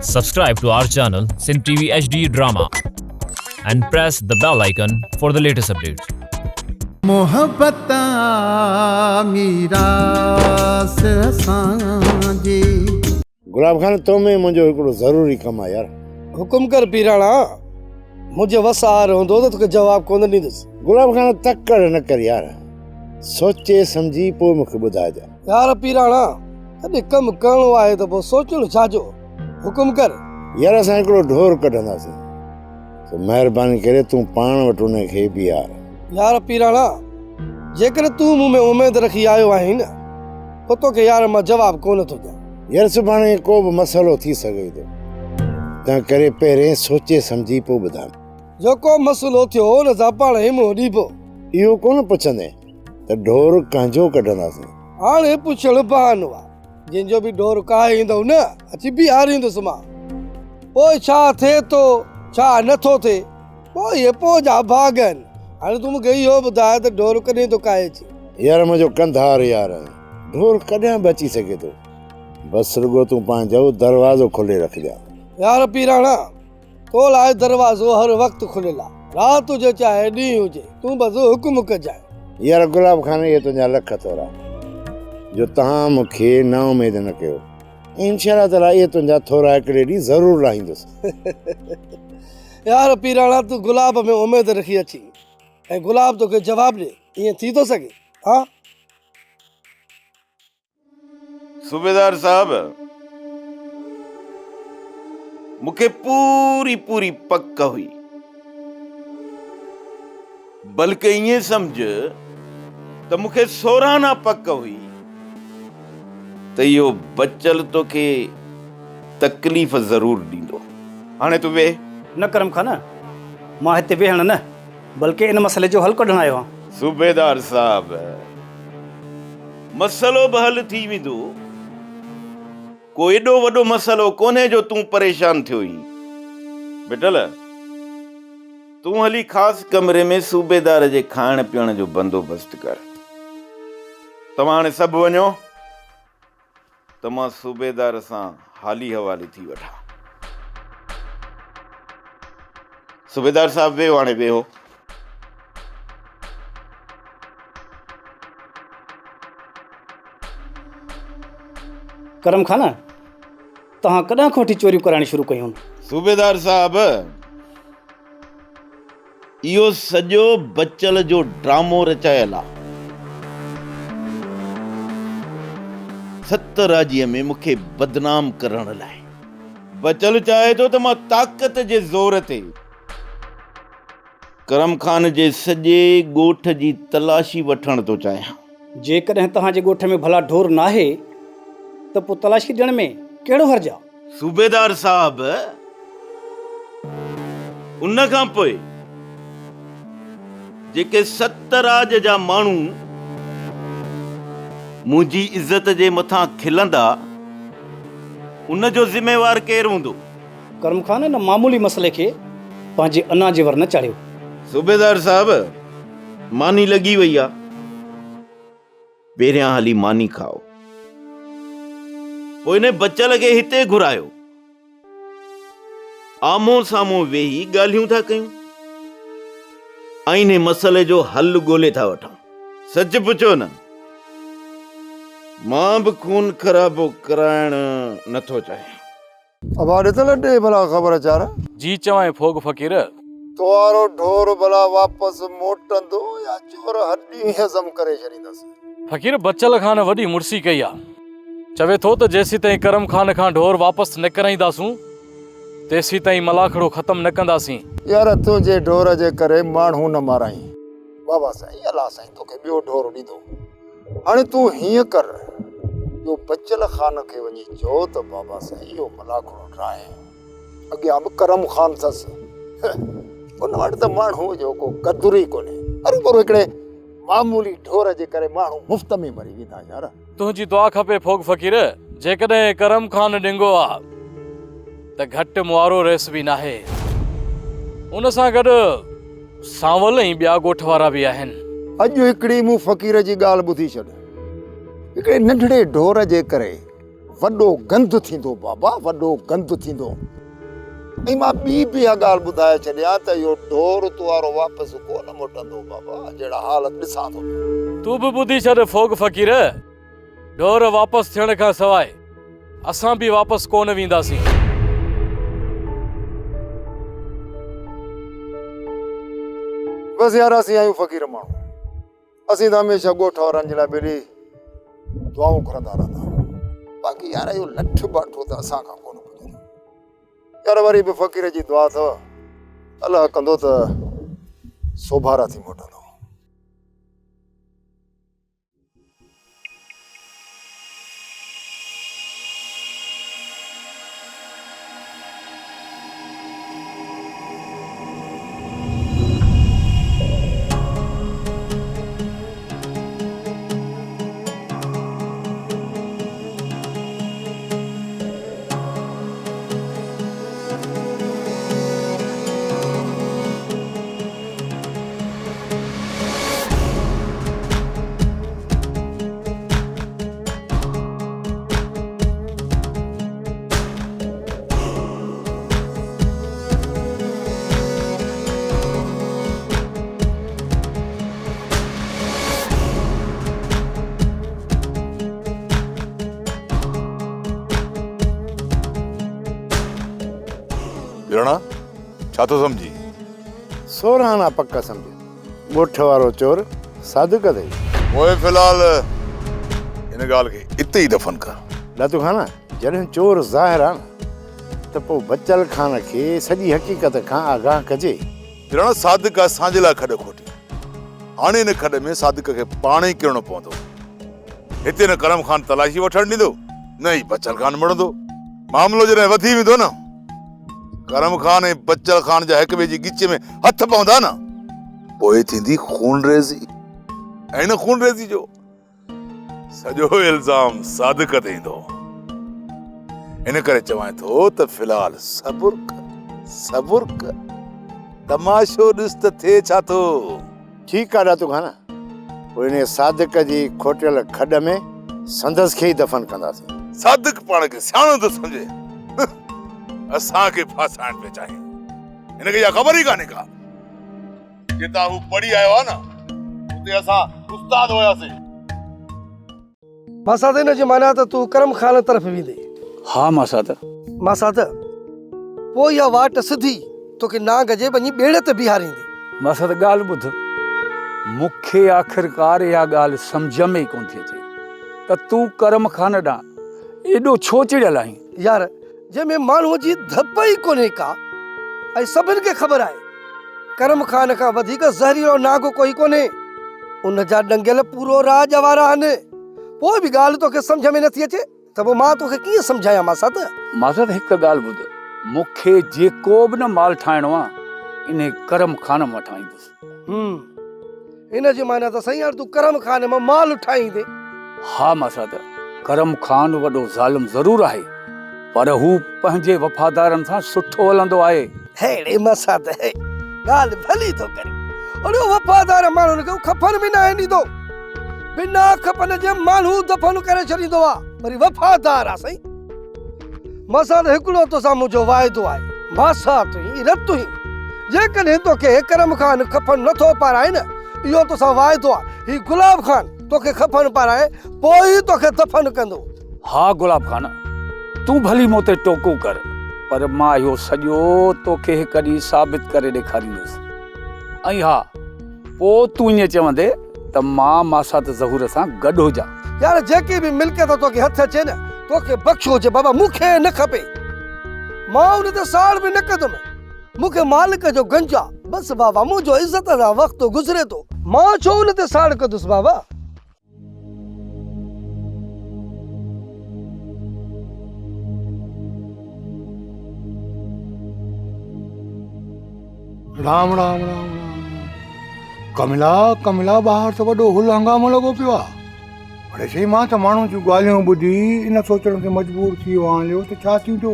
Subscribe to our channel Sin TV HD Drama and press the bell icon for the latest updates. मोहब्बत मीरा से सांझी। गुलाब खान तो में मुझे हिकिड़ो ज़रूरी कमु आहे यार। हुकुम कर पीराणा, मुझे वसार होंदो तो तोखे जवाब कोन ॾींदुसि। गुलाब खान तकड़ न कर यार, सोचे समझी पोइ मूंखे ॿुधाइजांइ। यार पीराणा, कॾहिं कमु करिणो आहे त पोइ सोचणो छाजो। हुकुम कर। यार असां हिकिड़ो ढोर कढंदासीं, तो महिरबानी करे तूं पाण वटि उनखे बीहार। यार पीराणा, जेकर तूं मूं में उमेद रखी आयो आहीं न, पोइ तोखे यार मां जवाब कोन थो ॾियां। यार सुभाणे को बि मसइलो थी सघे थो, तंहिं करे पहिरें सोचे सम्झी पोइ ॿुधाए। जेको मसइलो थियो हुन सां पाण ई मुंहुं ॾिबो। इहो कोन पुछंदे त ढोर कंहिंजो कढंदासीं। हाणे पुछणु बहानो आहे, जंहिंजो बि ढोर काहींदो न अची बीहारींदुसि मां। पोइ छा थिए थो छा नथो थिए, पोइ इहे पोइ जा भाग आहिनि। हाणे तूं मूंखे इहो ॿुधाए त ढोर कॾहिं थो काहेची। यार मुंहिंजो कंधार यार, ढोर कॾहिं बि अची सघे थो, बसि रुॻो तूं पंहिंजो दरवाज़ो खोले रखजांइ। यार पीराणा, तो लाइ दरवाज़ो हर वक़्तु खुलियल आहे, राति हुजे चाहे ॾींहुं हुजे, तूं बसि हुकुम कजांइ। यार गुलाब खान इहे तुंहिंजा लख थोरा जो तव्हां मूंखे न उमेद न कयो। इंशाअल्लाह ताला इहे तुंहिंजा थोरा हिकिड़े ॾींहुं ज़रूरु लाहींदुसि। यार पीराणा, तूं गुलाब में उमेद रखी अची ऐं गुलाब तोखे जवाब ॾे, ईअं थी थो सघे? हा सूबेदार साहब, मूंखे पूरी पक हुई, बल्कि ईअं सम्झ त मूंखे सोराना पक हुई त इहो बचल तोखे तकलीफ़ ज़रूर ॾींदो। हाणे तूं वेह। न करम खान, मां हिते वेहण न, बल्कि इन मसइले जो हल कढण आयो आहियां। सूबेदार साहब, मसइलो बि हल थी वेंदो, को एॾो वॾो मसइलो कोन्हे जो तूं परेशान थियो आहीं। बेटल, तूं हली ख़ासि कमरे में सूबेदार जे खाइण पीअण जो बंदोबस्तु कर। तव्हां हाणे सभु वञो त मां सूबेदार सां हाली हवाली थी वठां। सूबेदार साहब वेहो, हाणे वेहो। करम खान, तव्हां कॾहिं खां वठी चोरियूं कराइण शुरू कयूं? सूबेदार साहब, इहो सॼो बचल जो ड्रामो रचायल आहे। सतराजीअ में मूंखे बदनाम करण लाइ बचल चाहे थो त मां ताक़त जे ज़ोर ते करम खान जे सॼे ॻोठ जी तलाशी वठण थो चाहियां। जेकॾहिं तव्हांजे ॻोठ में भला ढोर न आहे त पोइ तलाशी ॾियण में कहिड़ो हर्ज आहे? सूबेदार साहब, उन खां पोइ जेके सतराज जा माण्हू मुंहिंजी इज़त जे मथां खिलंदा, उन जो ज़िम्मेवार केरु हूंदो? करम खान, न मामूली मसइले खे पंहिंजे अना जे वर न चाढ़ियो। सूबेदार साहब, मानी लॻी वई आहे, पहिरियां हली मानी खाओ, पोइ इन बचल खे हिते घुरायो, आमो साम्हूं वेही ॻाल्हियूं था कयूं ऐं इन मसइले जो हल ॻोल्हे था वठूं। सच पुछो न, मां बि खून ख़राबो कराइण नथो चाहियां। अब हाणे त लॾे भला ख़बर चार जी चवां फोग फ़कीर। तोरो ढोर भला वापसि मोटंदो या चोर हड्डी हज़म करे छॾींदसि? फ़कीर, बचल खान वॾी मुर्सी कई आहे, चवे थो त जेसी ताईं करम खान खां ढोर वापसि न कराईंदासूं तेसी ताईं मलाखड़ो ख़तमु न कंदासीं। यार, तुंहिंजे ढोर जे करे माण्हू न माराई। बाबा साईं, अलाह साईं तोखे ॿियो ढोर ॾींदो। हाणे तूं हीअं कर, इहो बचल खान खे वञी चओ त बाबा साईं इहो मलाखड़ो ठाहे। अॻियां बि करम खान अथसि, उन वटि त माण्हू जो को क़दुरु ई कोन्हे। अरे पर हिकिड़े मामूली ढोर जे करे माण्हू मुफ़्त में मरी वेंदा। यार, तुंहिंजी दुआ खपे फोग फ़कीर। जेकॾहिं करम खान ॾिंगो आहे त घटि मुआरो रेस बि नाहे। उन सां गॾु सांवल ऐं ॿिया ॻोठ वारा बि आहिनि। अॼु हिकिड़ी मूं फ़कीर जी ॻाल्हि ॿुधी छॾ। हिकिड़े नंढड़े ढोर जे करे वॾो गंद थींदो बाबा, वॾो गंद थींदो। ऐं मां ॿी बि इहा ॻाल्हि ॿुधाए छॾियां त इहो ढोर तुआरो वापसि कोन मोटंदो बाबा, जहिड़ा हालत ॾिसां थो। तूं बि ॿुधी छॾ फोग फ़क़ीर, ढोर वापसि थियण खां सवाइ असां बि वापसि कोन वेंदासीं। बसि यार, असीं आहियूं फ़क़ीर माण्हू, असीं त हमेशह ॻोठ वारनि जे लाइ बेड़ी दुआऊं करंदा रहंदा आहियूं। बाक़ी यार इहो लठ बाठो त असां खां कोन पुॼंदो यार। वरी बि फ़क़ीर जी दुआ अथव, अलाह कंदो त सोभारा थी मोटंदो। वीराणा छा थो सम्झी? सोरहाना पक्का सम्झ, ॻोठ वारो चोर सादिक अथई। ओए फ़िलहाल हिन ॻाल्हि खे इते ई दफ़न कर। लातू खाना जॾहिं चोर ज़ाहिर आहे न त पोइ बचल खान खे सॼी हक़ीक़त खां आगाह कजे। वीराणा सादिक असांजे लाइ खॾ खोटी, हाणे हिन खॾ में सादिक खे पाण ई किरणो पवंदो। हिते न करम खान तलाशी वठणु ॾींदो, न ई बचल खान मिलंदो। मामिलो जॾहिं वधी वेंदो न, करम खान ऐं बचल खान जा हिक ॿिए जी ॻिच में हथ पवंदा न, पोइ थींदी खूनरेज़ी। ऐं हिन खूनरेज़ी जो सॼो इल्ज़ाम सादिक ते ईंदो। इन करे चवां थो त फ़िलहाल सब्र कर, सब्र कर, तमाशो ॾिस त थिए छा थो। ठीकु आहे लातू खाना, पोइ इन सादिक जी खोटियल खॾ में संदसि खे ई दफ़न कंदासीं। सादिक पाण खे सियाणो थो सम्झे, असांखे फासाइण पियो चाहे। हिनखे इहा ख़बर ई कान्हे का जितां हू पढ़ी आयो आहे न, उते असां उस्ताद हुयासीं। मासाद हिन जी माना त तूं करम खान तरफ़ वेंदे। हा मासाद। मासाद पोइ इहा वाट सिधी तोखे नाग जे वञी ॿेड़े ते बीहारींदी। मासाद ॻाल्हि ॿुध, मूंखे आख़िरकार इहा ॻाल्हि सम्झ में ई कोन थी अचे त तूं करम खान ॾांहुं एॾो छो चिड़ियल आहीं। यार जंहिंमें माण्हूअ जी धप ई कोन्हे का, ऐं सभिनि खे ख़बर आहे करम खान खां वधीक ज़हरीलो नाग कोई कोन्हे। उन जा ॾंगियल पूरो राज वारा आहिनि। पोइ बि ॻाल्हि तोखे सम्झ में नथी अचे त पोइ मां तोखे कीअं सम्झायां। मासाद हिकु ॻाल्हि ॿुध, मूंखे जेको बि न माल ठाहिणो आहे इन करम खान मां ठाहींदुसि। इन जी माना त सही यार तूं करम खान मां माल ठाहींदे। हा मासाद, करम खान वॾो ज़ालिम ज़रूर आहे, पर हू पंहिंजे वफ़ादारनि सां सुठो हलंदो आहे। हेड़े मसाद ॻाल्हि भली थो करे, और वफ़ादार माण्हुनि खे खपनि बि न ॾींदो। बिना खपनि जे माण्हू दफ़न करे छॾींदो आहे, वरी वफ़ादार आहे। सही मसाद हिकिड़ो तोसां मुंहिंजो वाइदो आहे, मासा तुई रत तुई, जेकॾहिं तोखे करम खान खपनि नथो पाराए न, इहो तोसां वाइदो आहे, ही गुलाब खान तोखे खपनि पाराए पोइ ई तोखे दफ़न कंदो। हा गुलाब खान, तूं भली मूं ते टोकू कर, पर मां इहो सॼो तोखे हिकु ॾींहुं साबित करे ॾेखारींदुसि। ऐं हा, पोइ तूं ईअं चवंदे त मां मासात ज़हूर सां गॾु हुजां। यार जेकी बि मिल्कियत तोखे हथ अचे न, तोखे बख़्शो हुजे बाबा, मूंखे न खपे। मां उन ते साड़ बि न कंदुमि, मूंखे मालिक जो गंज आहे। बसि बाबा, मुंहिंजो इज़त सां वक़्तु गुज़रे थो, मां छो उन ते साड़ कंदुसि बाबा। राम राम राम राम। कमला कमला ॿाहिरि त वॾो हुल हंगामो लॻो पियो आहे। पर सही मां त माण्हुनि जूं ॻाल्हियूं ॿुधी इन सोचण ते मजबूर थी वियो आहियां त छा थींदो,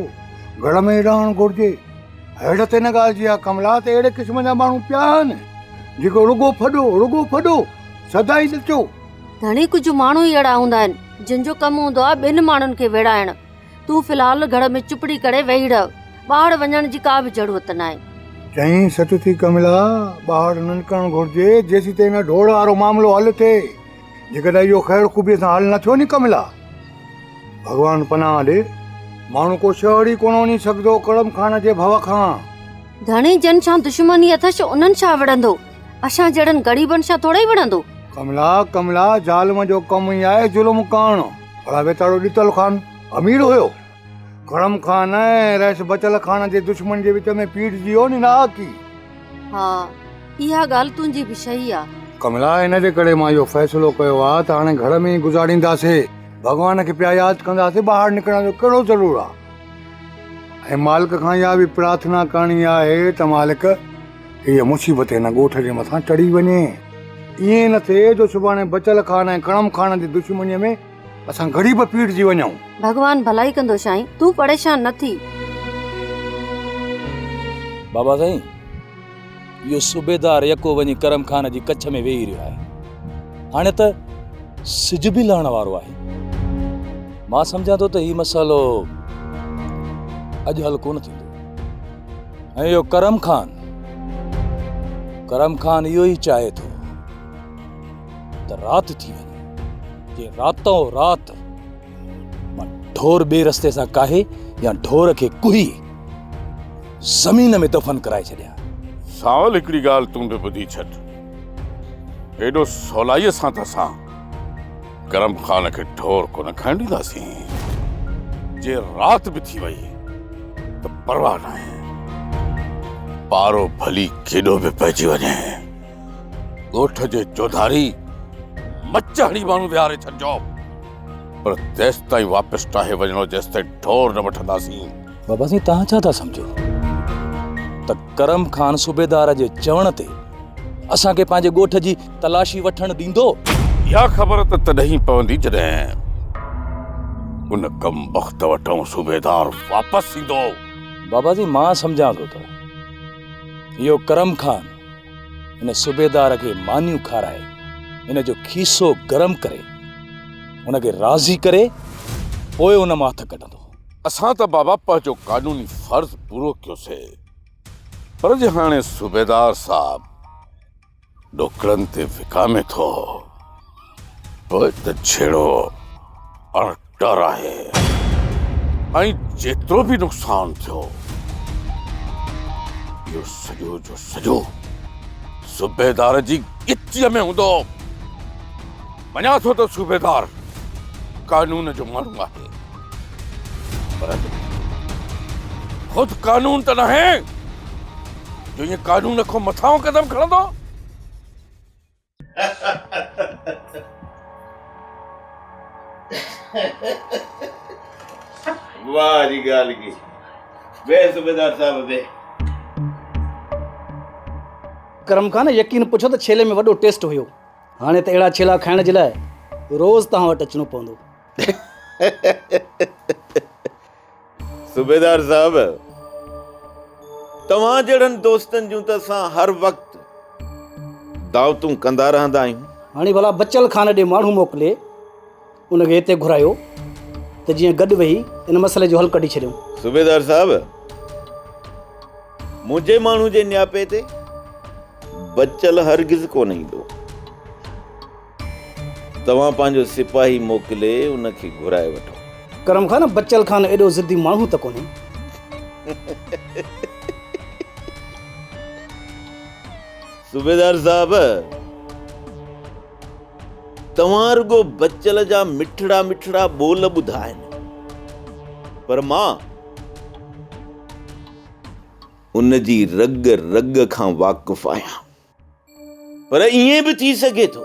घर में ई रहणु घुरिजे। हैरत हिन ॻाल्हि जी आहे कमला, त अहिड़े क़िस्म जा माण्हू पिया आहिनि जेको रुगो फॾो सदा ई ॾिचो। घणे कुझु माण्हू ई अहिड़ा हूंदा आहिनि जिनजो कमु हूंदो आहे ॿिनि माण्हुनि खे विड़ाइण। तूं फ़िलहाल घर में चुपड़ी करे वेही रह, ॿाहिरि वञण जी का बि ज़रूरत न आहे। चई सच थी कमला, ॿाहिरि न निकिरणु घुरिजे जेसीं ताईं हिन ढोड़ वारो मामिलो हल थिए। जेकॾहिं इहो ख़ैर ख़ूबीअ सां हल न थियो नी कमला, भॻवान पनाह ॾे, माण्हू को शहर ई कोन वञी सघंदो कड़म खान जे भव खां। घणी जन सां दुश्मनी अथसि, उन्हनि छा विढ़ंदो? असां जहिड़नि ग़रीबनि सां थोड़ा ई विढ़ंदो। कमला ज़ालिम जो कमु ई आहे ज़ुल्म करणु। भला वेताड़ो ॾितल खान अमीर हुयो, कड़म खान ऐं रैस बचल खान जे दुश्मन जे विच में पीड़जी वियो नी ना की। हा, इहा ॻाल्हि तुंहिंजी बि सही आहे। कमला, इन जे करे मां इहो फ़ैसिलो कयो आहे त हाणे घर में ई गुज़ारींदासीं, भॻवान खे पिया यादि कंदासीं, ॿाहिरि निकिरण जो कहिड़ो ज़रूरु आहे। ऐं मालिक खां इहा बि प्रार्थना करणी आहे त मालिक हीअ मुसीबत हिन ॻोठ जे मथां चढ़ी वञे। ईअं न थिए जो सुभाणे बचल खान ऐं कड़म खान जी दुश्मनीअ में असां ग़रीब पीड़जी वञूं। भॻवान भलाई कंदो साईं, तूं परेशान न थी। बाबा साईं, इहो सूबेदार यको वञी करम खान जी कच्छ में वेही रहियो आहे। हाणे त सिज बि लहण वारो आहे। मां सम्झां थो त हीउ मसइलो अॼु हल कोन थींदो। ऐं इहो करम खान इहो ई चाहे थो त राति थी वञे, जे रातो राति मां ढोर ॿिए रस्ते सां काहे या ढोर खे कुही ज़मीन में दफ़न कराए छॾियां। सावल हिकिड़ी ॻाल्हि तूं बि ॿुधी छॾ, एॾो सवलाईअ सां त असां करम खान खे ढोर कोन खाइण ॾींदासीं। जे राति बि थी वई त परवाह न आहे, पारो भली केॾो बि पइजी वञे, ॻोठ जे चौधारी मच हणी माण्हू विहारे छॾिजो, पर तेसि ताईं वापसि टाहे वञणो जेसि ताईं ढोर न वठंदासीं। बाबा साईं, तव्हां छा था सम्झो त करम खान सूबेदार जे चवण ते असांखे पंहिंजे ॻोठ जी तलाशी वठण ॾींदो? इहा ख़बर त तॾहिं पवंदी जॾहिं उन कम वक़्त वठूं सूबेदार वापसि ईंदो। बाबा जी, मां सम्झां थो त इहो करम खान हिन सूबेदार खे मानियूं खाराए, हिन जो खीसो गरम करे, हुनखे राज़ी करे, पोइ हुन मां हथ कढंदो। असां त बाबा पंहिंजो कानूनी फर्ज़ पूरो कयोसीं, पर जे हाणे सूबेदार साहब ॾोकड़नि ते विकामे थो, पोइ त छेड़ो अणटर आहे। ऐं जेतिरो बि नुक़सान थियो, इहो सॼो जो सॼो सूबेदार जी गिचीअ में हूंदो। मञा थो त सूबेदार कानून जो माण्हू आहे, पर ख़ुदि कानून त न आहे जो ईअं कानून खां मथां कदम खणंदो। वाह जी ॻाल्हि की बे सूबेदार साहब बे। करम खान, यकीन पुछो त छेले में वॾो टेस्ट हुयो। हाणे त अहिड़ा छेला खाइण जे लाइ रोज़ तव्हां वटि अचिणो पवंदो। सूबेदार साहब, तव्हां जहिड़नि दोस्तनि जूं त असां हर वक़्तु दावतूं कंदा रहंदा आहियूं। हाणे भला बचल खान ॾे माण्हू मोकिले उनखे हिते घुरायो त जीअं गॾु वेही इन मसइले जो हल कढी छॾियूं। सूबेदार साहब, मुंहिंजे माण्हू जे न्यापे ते बचल हरगिज़ कोन ईंदो। तव्हां पंहिंजो सिपाही मोकिले उनखे घुराए वठो। करम खान, बचल खान एॾो ज़िद्दी माण्हू त कोन्हे। सूबेदार साहब, तव्हां रुगो बचल जा मिठड़ा मिठड़ा बोल ॿुधा आहिनि, पर मां उन जी रग रग खां वाक़ुफ़ आहियां। पर ईअं बि थी सघे थो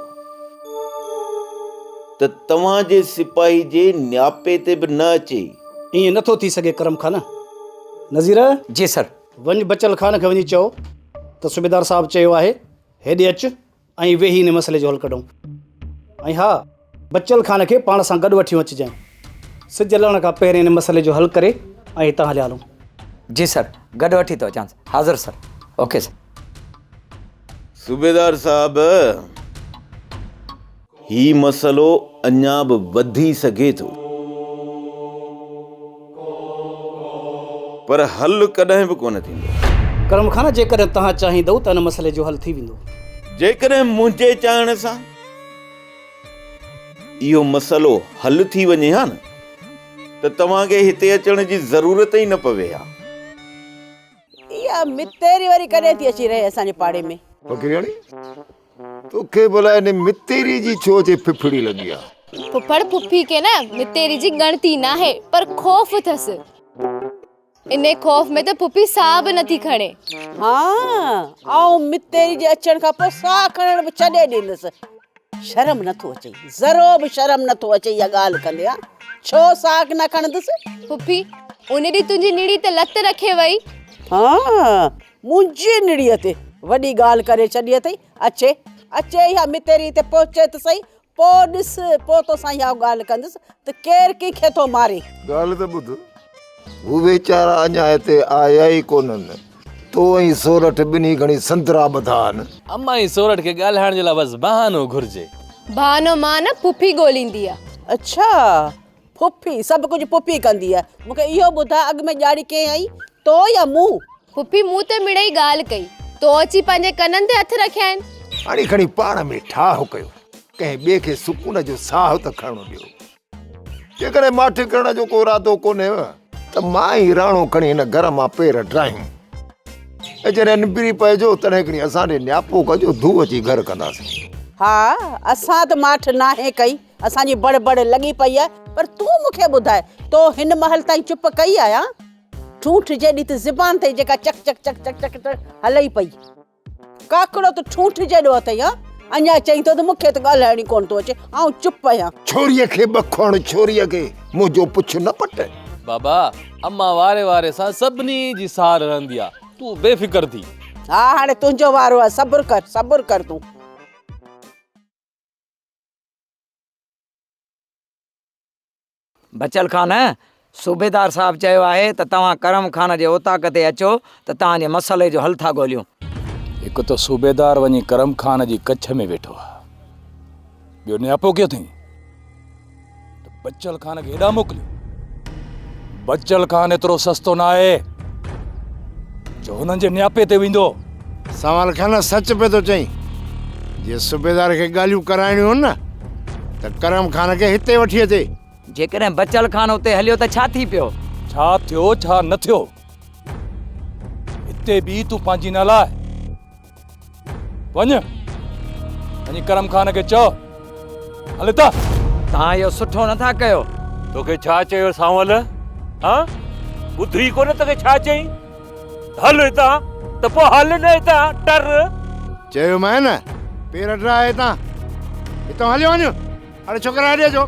त तव्हां जे सिपाही जे न्यापे ते बि न अचे। ईअं नथो थी सघे करम खान। नज़ीर, जी सर। वञ बचल खान खे वञी चओ त सूबेदार साहब चयो आहे हेॾे अचु ऐं वेही हिन मसइले जो हल कढूं। ऐं हा, बचल खान खे पाण सां गॾु वठी अचिजांइ। सिज लहण खां पहिरें हिन मसइले जो हल करे ऐं हितां हलिया हलूं। जी सर, गॾु वठी थो अचां। हाज़िर सर। Okay sir. सूबेदार साहब, ही मसलो अञा बि वधी सघे थो, पर हल कॾहिं बि कोन थींदो। करम खान जेकॾहिं तव्हां चाहींदव त हिन मसइले जो हल थी वेंदो। जेकॾहिं मुंहिंजे चाहण सां इहो मसलो हल थी वञे हा न, त तव्हांखे हिते अचण जी ज़रूरत ई न पवे हा। इहा मितेरी वरी कॾहिं थी अची रहे असांजे पाड़े में? फकीराणी तोखे भला इन मितेरी जी छो जे फिफड़ी लगी आहे? फुफड़ फुफी के ना मितेरी जी गणती ना है, पर खौफ थस। इने खौफ में तो पुपी साह बि नथी खणे। हाँ, आओ मितेरी जे अचण खां पोइ साह खणण बि छॾे ॾींदसि। शर्म नथो अचे, ज़रो बि शर्म नथो अचे इहा ॻाल्हि कंदे। हा, छो साह न खणंदसि? पुपी उन ॾींहुं तुंहिंजी निड़ी ते लत रखे वई। हाँ, मुंहिंजी निड़ीअ ते वॾी ॻाल्हि करे छॾी अथई। अचे अचे इहा मितेरी ते पहुचे त सही, पोइ ॾिस, पोइ तोसां इहा ॻाल्हि कंदसि त केरु कंहिंखे थो मारे। ॻाल्हि त ॿुध, हू वीचारा अञा हिते आया ई कोन्हनि। तो ऐं सोरठ ॿिन्ही घणी संतरा ॿधा आहिनि। अम्मा ई सोरठ खे ॻाल्हाइण जे लाइ बसि बहानो घुर्जे। बहानो मां न पुफी ॻोल्हींदी आहे। अच्छा, पुफी सभु कुझु पुफी कंदी आहे। मूंखे इहो ॿुधा, अॻु में ॼाड़ी कीअं आई, तो या मूं? पुफी मूं त मिड़ई ॻाल्हि कई, तो अची पंहिंजे कननि ते हथ रखिया आहिनि। हाणे खणी पाण में ठाह कयो, कंहिं ॿिए खे सुकून जो साह त खणणो ॾियो। जेकॾहिं माठि करण जो को इरादो कोन्हे त मां ई राणो खणी हिन घर मां पेर ड्रायूं। ऐं जॾहिं निबिरी पइजो तॾहिं खणी असांजे न्यापो कजो, धू अची घर कंदासीं। हा, असां त माठि नाहे कई, असांजी बड़बड़ लॻी पई आहे। पर तूं मूंखे ॿुधाए, तो हिन महल ताईं चुप कई आया? ठूठ जेॾी त ज़बान अथई जेका चक चक चक चक चक चक हलई पई। काकड़ो त ठूठ जेॾो अथई। हा, अञा चई तो त मूंखे त ॻाल्हाइण ई कोन थो अचे, ऐं चुप आहियां। छोरीअ खे बखोण, छोरीअ खे मुंहिंजो पुछ न पट। बाबा, अम्मा वारे वारे सां सभिनी जी सार रहंदी आहे, तूं बेफिकर थी। हा, हाणे तुंहिंजो वारो आहे, सब्र कर तूं। बचल खान, सूबेदार साहब चयो आहे त तव्हां करम खान जे ओताक ते अचो त तव्हांजे मसइले जो हल था ॻोल्हियूं। हिकु त सूबेदार वञी करम खान जी कच्छ में वेठो आहे, ॿियो न्यापो कयो अथई त बचल खान खे हेॾां मोकिलियो। बचल खान एतिरो सस्तो न आहे जो हुननि जे न्यापे ते वेंदो। सवाल खान सच पे थो चई। जे सूबेदार खे ॻाल्हियूं कराइणियूं आहिनि न, त करम खान खे हिते वठी अचे। जेकॾहिं बचल खान उते हलियो त छा थी पियो? छा थियो छा न थियो, हिते बि तूं पंहिंजी न लाइ वञी करम खान खे चओ हले था। तव्हां इहो सुठो नथा कयो। तोखे छा चयो सांवल? हा, ॿुधी कोन तोखे छा चई? हल हितां त पोइ हल न हितां टर। चयो मैं न, पेर ड्रा हितां हलियो वञो। हाणे छोकिरा हलियो जो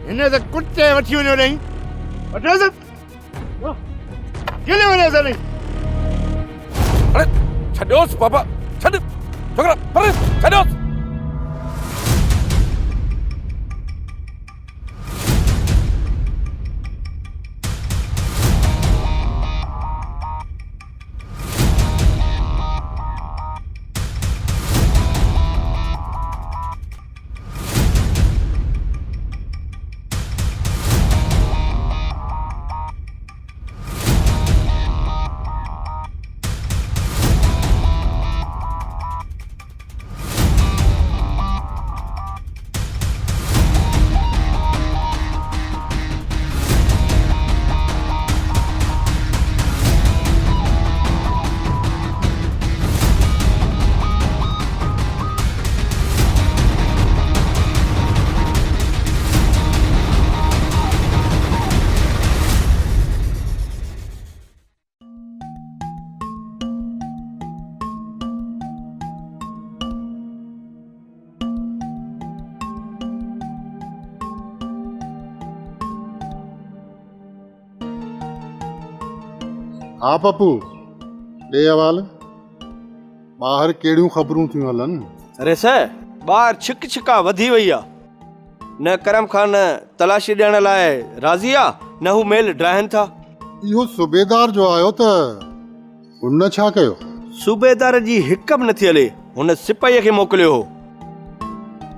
हिन त कुटे वठी वञो ॾेई वठोसि केले वञे सनी। अरे छॾियोसि बाबा, छॾ छोकिरा, पर छॾियोसि। हा पप्पू, ॾे हवाल। ॿाहिरि कहिड़ियूं ख़बरूं थियूं हलनि? अरे सर, ॿाहिरि छिक छिका वधी वई आहे। न करम खान तलाशी ॾियण लाइ राज़ी आहे, न हू मेल ड्राहनि था। इहो सूबेदार जो आयो त हुन छा कयो? सूबेदार जी हिक बि नथी हले, हुन सिपाहीअ खे मोकिलियो हो।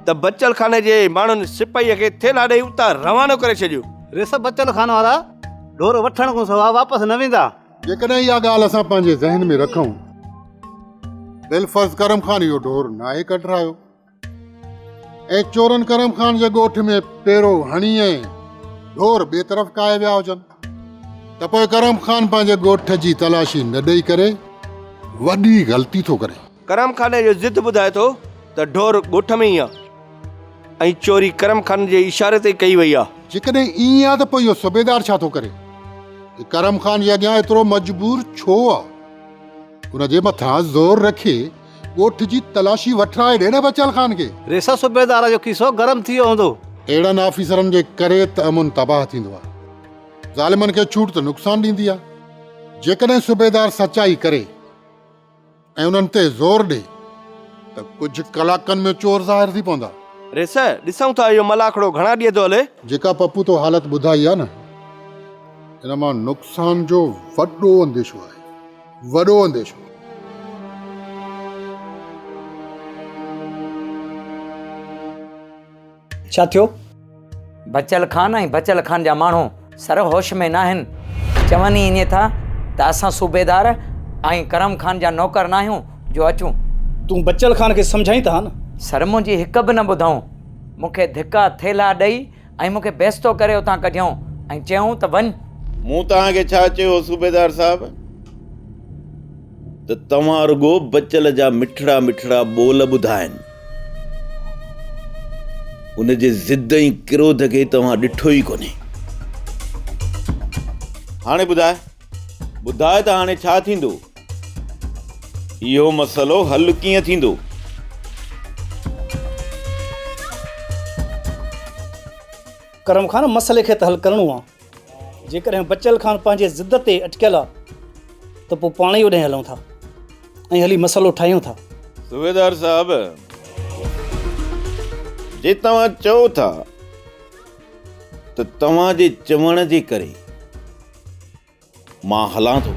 त बचल खाने जे माण्हुनि सिपाहीअ खे थेला ॾेई उतां रवानो करे छॾियो। रेस बचल खान वारा ढोर वठण खां सवाइ वापसि न वेंदा। जेकॾहिं इहा ॻाल्हि असां पंहिंजे ज़हन में रखूं, बिलफर्ज़ करम खान इहो ढोर नाहे कढरायो ऐं चोरनि करम खान जे ॻोठ में पेरो हणी ऐं ढोर ॿिए तरफ़ काए विया हुजनि, त पोइ करम खान पंहिंजे ॻोठ जी तलाशी न ॾेई करे वॾी ग़लती थो करे। करम खाने जो ज़िद ॿुधाए थो त ढोर ॻोठ में ई आहे ऐं चोरी करम खान जे इशारे ते कई वई आहे। जेकॾहिं ईअं आहे त पोइ इहो सूबेदार छा थो करे? करम खान जे अॻियां एतिरो मजबूर छो आहे? उन जे मथां ज़ोर रखे ॻोठ जी तलाशी वठराए ॾे न बचल खान खे। रेसा सूबेदार जो किसो गरम थी वियो हूंदो। अहिड़नि ऑफिसरनि जे करे त अमुन तबाह थींदो आहे। ज़ालिमनि खे छूट त नुक़सान ॾींदी आहे। जेकॾहिं सूबेदार सचाई करे ऐं उन्हनि ते ज़ोर ॾे त कुझु कलाकनि में चोर ज़ाहिर थी पवंदा। रेस ॾिसूं था इहो मलाखड़ो घणा ॾींहं थो हले। जेका पप्पू तो हालत ॿुधाई आहे न, इन मां नुक़सान जो वॾो अंदेशो आहे, वॾो अंदेशो। छा थियो? बचल खान ऐं बचल खान जा माण्हू सर होश में न आहिनि। चवनि ई ईअं था त असां सूबेदार ऐं करम खान जा नौकर न आहियूं जो अचूं। तूं बचल खान खे सम्झाई था न? सर मुंहिंजी हिकु बि न ॿुधऊं। मूंखे धिका थेला ॾेई ऐं मूंखे बेइज़्तो करे उतां कढियऊं ऐं चयूं त वञ। मूं तव्हांखे छा चयो सूबेदार साहब? त तव्हां रुगो बचल जा मिठड़ा मिठड़ा ॿोल ॿुधाइनि। उन जे ज़िद ऐं क्रोध खे तव्हां ॾिठो ई कोन्हे। हाणे ॿुधाए त हाणे छा थींदो? इहो मसइलो हल कीअं थींदो? करम खान मसइले खे त हल करिणो आहे। जेकॾहिं बचल खान पंहिंजे ज़िद ते अटकियल आहे त पोइ पाण ई होॾे हलूं था ऐं हली मसइलो ठाहियूं था। सूबेदार साहब, जे तव्हां चओ था त तव्हां जे चवण जे करे मां हलां थो,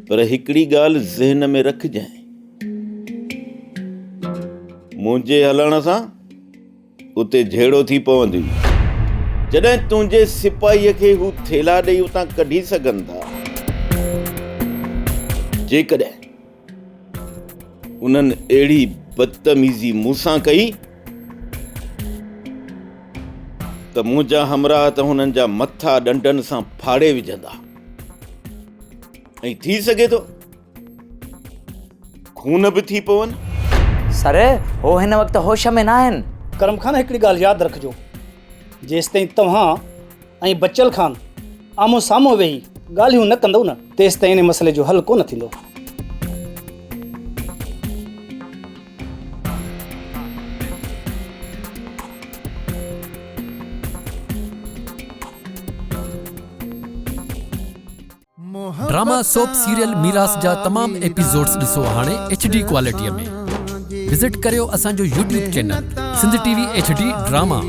पर हिकिड़ी ॻाल्हि ज़हन में रखजांइ, मुंहिंजे हलण सां उते झेड़ो थी पवंदी। जॾहिं तुंहिंजे सिपाहीअ खे हू थेला ॾेई उतां कढी सघनि था, जेकॾहिं उन्हनि अहिड़ी बदतमीज़ी मूंसां कई त मुंहिंजा हमराह त हुननि जा मथा ॾंडनि सां फाड़े विझंदा ऐं थी सघे थो खून बि थी पवनि। सर हो हिन वक़्तु होश में न आहिनि। करम खान हिकिड़ी ॻाल्हि यादि रखिजो, जेसिताईं तव्हां ऐं बचल खान आम्हूं साम्हूं वेही ॻाल्हियूं न कंदव न, तेसिताईं इन मसइले जो हल कोन थींदो। ड्रामा सोप सीरियल मीरास जा तमाम एपिसोड्स ॾिसो हाणे HD क्वालिटीअ में। विज़िट करियो असांजो YouTube channel Sindh TV HD drama.